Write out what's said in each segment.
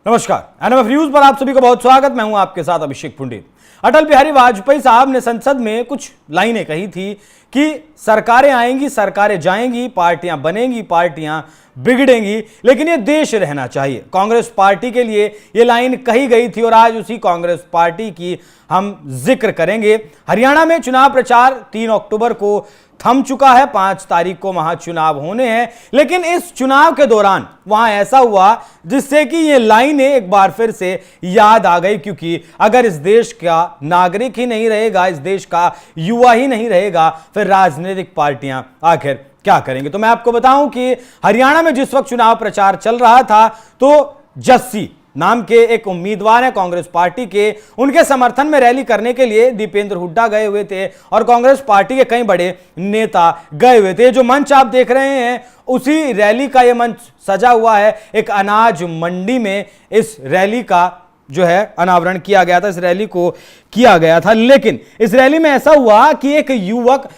नमस्कार, NMF news पर आप सभी का बहुत स्वागत। मैं हूं आपके साथ अभिषेक पुंडित। अटल बिहारी वाजपेयी साहब ने संसद में कुछ लाइनें कही थी कि सरकारें आएंगी, सरकारें जाएंगी, पार्टियां बनेंगी, पार्टियां बिगड़ेंगी, लेकिन ये देश रहना चाहिए। कांग्रेस पार्टी के लिए ये लाइन कही गई थी और आज उसी कांग्रेस पार्टी की हम जिक्र करेंगे। हरियाणा में चुनाव प्रचार 3 अक्टूबर को थम चुका है, 5 तारीख को वहां चुनाव होने हैं, लेकिन इस चुनाव के दौरान वहां ऐसा हुआ जिससे कि ये लाइनें एक बार फिर से याद आ गई, क्योंकि अगर इस देश का नागरिक ही नहीं रहेगा, इस देश का युवा ही नहीं रहेगा, फिर राजनीतिक पार्टियां आखिर क्या करेंगे। तो मैं आपको बताऊं कि हरियाणा में जिस वक्त चुनाव प्रचार चल रहा था तो जस्सी नाम के एक उम्मीदवार है कांग्रेस पार्टी के, उनके समर्थन में रैली करने के लिए दीपेंद्र हुड्डा गए हुए थे और कांग्रेस पार्टी के कई बड़े नेता गए हुए थे। जो मंच आप देख रहे हैं उसी रैली का यह मंच सजा हुआ है। एक अनाज मंडी में इस रैली का जो है अनावरण किया गया था, इस रैली को किया गया था। लेकिन इस रैली में ऐसा हुआ कि एक युवक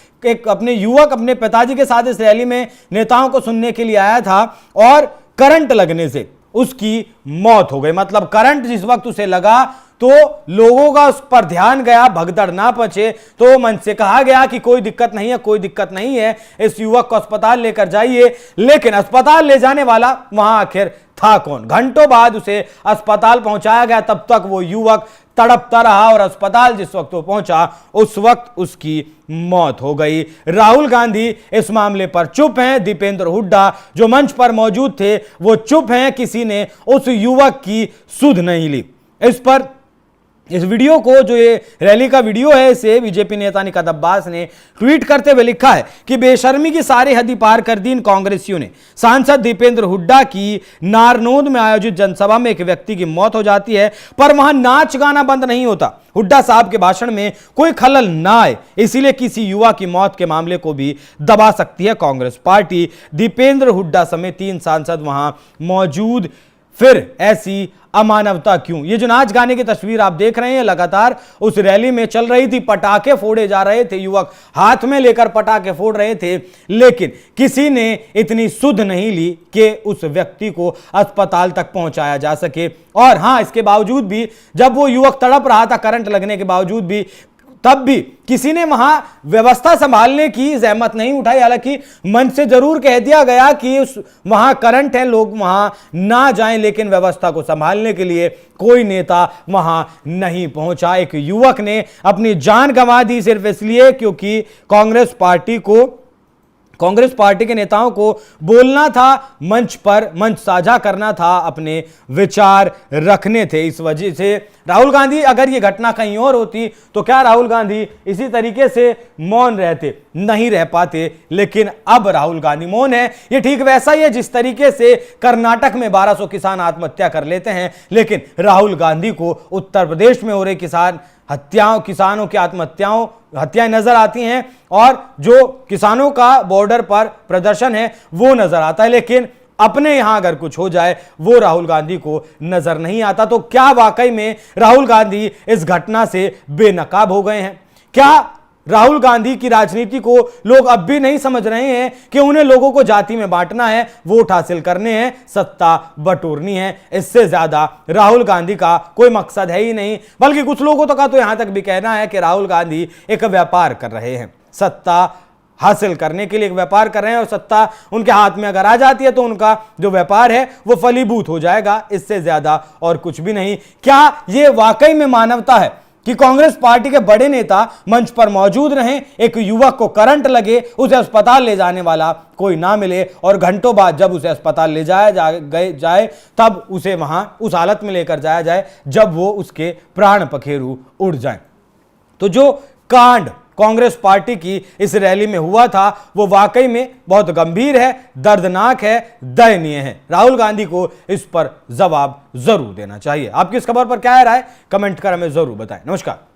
अपने पिताजी के साथ इस रैली में नेताओं को सुनने के लिए आया था और करंट लगने से उसकी मौत हो गई। मतलब करंट जिस वक्त उसे लगा तो लोगों का उस पर ध्यान गया, भगदड़ ना पचे, तो मन से कहा गया कि कोई दिक्कत नहीं है, कोई दिक्कत नहीं है, इस युवक को अस्पताल लेकर जाइए। लेकिन अस्पताल ले जाने वाला वहां आखिर था कौन? घंटों बाद उसे अस्पताल पहुंचाया गया, तब तक वो युवक तड़पता रहा और अस्पताल जिस वक्त वो पहुंचा उस वक्त उसकी मौत हो गई। राहुल गांधी इस मामले पर चुप हैं, दीपेंद्र हुड्डा जो मंच पर मौजूद थे वो चुप हैं, किसी ने उस युवक की सुध नहीं ली। इस वीडियो को, जो ये रैली का वीडियो है, इसे बीजेपी नेता निकात अब्बास ने ट्वीट करते हुए लिखा है कि बेशर्मी की सारी हद पार कर दी इन कांग्रेसियों ने। सांसद दीपेंद्र हुड्डा की नारनौंद में आयोजित जनसभा में एक व्यक्ति की मौत हो जाती है, पर वहां नाच गाना बंद नहीं होता। हुड्डा साहब के भाषण में कोई खलल ना आए, इसीलिए किसी युवा की मौत के मामले को भी दबा सकती है कांग्रेस पार्टी। दीपेंद्र हुड्डा समेत 3 सांसद वहां मौजूद, फिर ऐसी अमानवता क्यों? ये जो नाच गाने की तस्वीर आप देख रहे हैं लगातार उस रैली में चल रही थी, पटाखे फोड़े जा रहे थे, युवक हाथ में लेकर पटाखे फोड़ रहे थे, लेकिन किसी ने इतनी सुध नहीं ली कि उस व्यक्ति को अस्पताल तक पहुंचाया जा सके। और हां, इसके बावजूद भी जब वो युवक तड़प रहा था करंट लगने के बावजूद भी, तब भी किसी ने वहां व्यवस्था संभालने की जहमत नहीं उठाई। हालांकि मंच से जरूर कह दिया गया कि वहां करंट है, लोग वहां ना जाएं, लेकिन व्यवस्था को संभालने के लिए कोई नेता वहां नहीं पहुंचा। एक युवक ने अपनी जान गंवा दी सिर्फ इसलिए क्योंकि कांग्रेस पार्टी के नेताओं को बोलना था, मंच साझा करना था, अपने विचार रखने थे। इस वजह से राहुल गांधी, अगर ये घटना कहीं और होती तो क्या राहुल गांधी इसी तरीके से मौन रहते? नहीं रह पाते। लेकिन अब राहुल गांधी मौन है। ये ठीक वैसा ही है जिस तरीके से कर्नाटक में 1200 किसान आत्महत्या कर लेते हैं, लेकिन राहुल गांधी को उत्तर प्रदेश में हो रहे किसानों की हत्याएं नजर आती हैं और जो किसानों का बॉर्डर पर प्रदर्शन है वो नजर आता है, लेकिन अपने यहां अगर कुछ हो जाए वो राहुल गांधी को नजर नहीं आता। तो क्या वाकई में राहुल गांधी इस घटना से बेनकाब हो गए हैं? क्या राहुल गांधी की राजनीति को लोग अब भी नहीं समझ रहे हैं कि उन्हें लोगों को जाति में बांटना है, वोट हासिल करने हैं, सत्ता बटोरनी है? इससे ज्यादा राहुल गांधी का कोई मकसद है ही नहीं। बल्कि कुछ लोगों का तो यहां तक भी कहना है कि राहुल गांधी एक व्यापार कर रहे हैं, सत्ता हासिल करने के लिए एक व्यापार कर रहे हैं, और सत्ता उनके हाथ में अगर आ जाती है तो उनका जो व्यापार है वो फलीभूत हो जाएगा। इससे ज्यादा और कुछ भी नहीं। क्या यह वाकई में मानवता है कि कांग्रेस पार्टी के बड़े नेता मंच पर मौजूद रहें, एक युवक को करंट लगे, उसे अस्पताल ले जाने वाला कोई ना मिले, और घंटों बाद जब उसे अस्पताल ले जाए तब उसे वहां उस हालत में लेकर जाया जाए जब वो उसके प्राण पखेरु उड़ जाएं? तो जो कांड कांग्रेस पार्टी की इस रैली में हुआ था वो वाकई में बहुत गंभीर है, दर्दनाक है, दयनीय है। राहुल गांधी को इस पर जवाब जरूर देना चाहिए। आपकी इस खबर पर क्या राय, कमेंट कर हमें जरूर बताएं। नमस्कार।